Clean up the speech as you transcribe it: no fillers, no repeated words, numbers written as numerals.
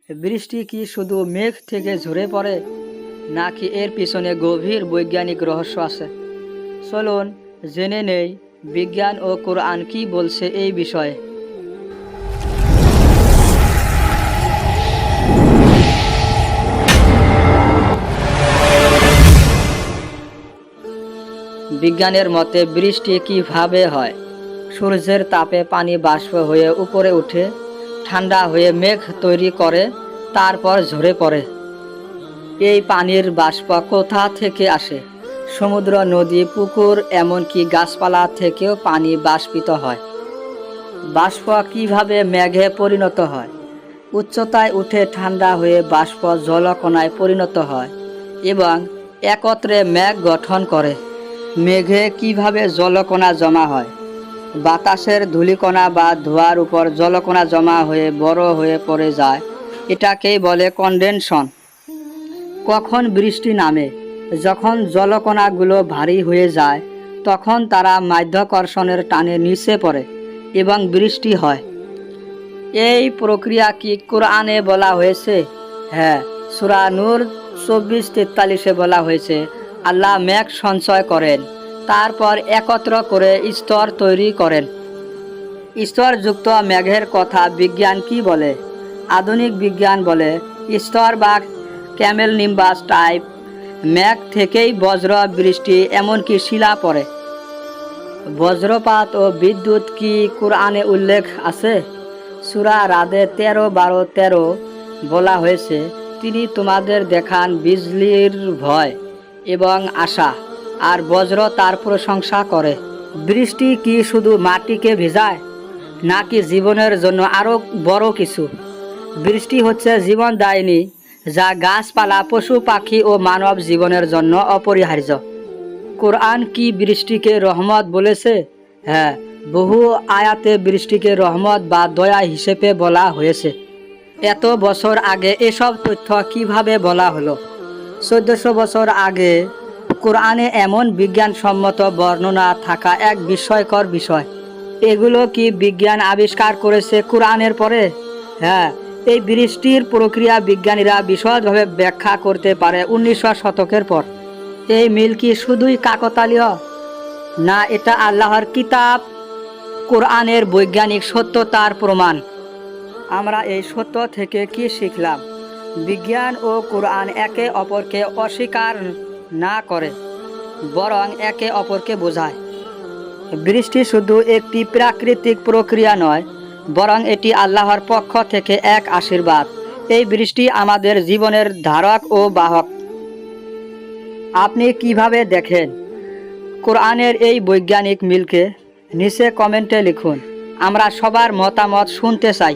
বৃষ্টি কি শুধু মেঘ থেকে ঝরে পড়ে, নাকি এর পিছনে গভীর বৈজ্ঞানিক রহস্য আছে? চলুন জেনে নেই বিজ্ঞান ও কোরআন কি বলছে এই বিষয়ে। বিজ্ঞানের মতে বৃষ্টি কিভাবে হয়? সূর্যের তাপে পানি বাষ্প হয়ে উপরে উঠে ঠান্ডা হয়ে মেঘ তৈরি করে, তারপর ঝরে পড়ে। এই পানির বাষ্প কোথা থেকে আসে? সমুদ্র, নদী, পুকুর, এমনকি গাছপালা থেকেও পানি বাষ্পিত হয়। বাষ্প কিভাবে মেঘে পরিণত হয়? উচ্চতায় উঠে ঠান্ডা হয়ে বাষ্প জলকণায় পরিণত হয় এবং একত্রে মেঘ গঠন করে। মেঘে কিভাবে জলকণা জমা হয়? বাতাসের ধূলিকণা বা ধোঁয়ার উপর জলকণা জমা হয়ে বড় হয়ে পড়ে যায়, এটাকেই বলে কনডেনশন। কখন বৃষ্টি নামে? যখন জলকণাগুলো ভারী হয়ে যায়, তখন তারা মাধ্যাকর্ষণের টানে নিচে পড়ে এবং বৃষ্টি হয়। এই প্রক্রিয়া কি কোরআনে বলা হয়েছে? হ্যাঁ, সূরা নূর 24-43-এ বলা হয়েছে, আল্লাহ মেঘ সঞ্চয় করেন, তারপর একত্র করে স্তর তৈরি করেন। স্তরযুক্ত মেঘের কথা বিজ্ঞান কি বলে? আধুনিক বিজ্ঞান বলে স্তর বা ক্যামেল নিম্বাস টাইপ মেঘ থেকেই বজ্র, বৃষ্টি, এমনকি শিলা পড়ে। বজ্রপাত ও বিদ্যুৎ কি কোরআনে উল্লেখ আছে? সূরা রাদে 13-12-13 বলা হয়েছে, তিনি তোমাদের দেখান বিজলির ভয় এবং আশা, আর বজ্র তার প্রশংসা করে। বৃষ্টি কি শুধু মাটিকে ভেজায়, নাকি জীবনের জন্য আরও বড় কিছু? বৃষ্টি হচ্ছে জীবনদায়িনী, যা গাছপালা, পশু পাখি ও মানব জীবনের জন্য অপরিহার্য। কোরআন কি বৃষ্টিকে রহমত বলেছে? হ্যাঁ, বহু আয়াতে বৃষ্টিকে রহমত বা দয়া হিসেবে বলা হয়েছে। এত বছর আগে এসব তথ্য কিভাবে বলা হলো? 1400 বছর আগে কোরআনে এমন বিজ্ঞানসম্মত বর্ণনা থাকা এক বিস্ময়কর বিষয়। এগুলো কি বিজ্ঞান আবিষ্কার করেছে কোরআনের পরে? হ্যাঁ, এই বৃষ্টির প্রক্রিয়া বিজ্ঞানীরা বিশদভাবে ব্যাখ্যা করতে পারে 1900 শতকের পর। এই মিল কি শুধুই কাকতালীয়, না এটা আল্লাহর কিতাব কোরআনের বৈজ্ঞানিক সত্যতার প্রমাণ? আমরা এই সত্য থেকে কি শিখলাম? বিজ্ঞান ও কোরআন একে অপরকে অস্বীকার না করে, বরং একে অপরকে বোঝায়। বৃষ্টি শুধু একটি প্রাকৃতিক প্রক্রিয়া নয়, বরং এটি আল্লাহর পক্ষ থেকে এক আশীর্বাদ। এই বৃষ্টি আমাদের জীবনের ধারক ও বাহক। আপনি কিভাবে দেখেন কোরআনের এই বৈজ্ঞানিক মিলকে? নিচে কমেন্টে লিখুন, আমরা সবার মতামত শুনতে চাই।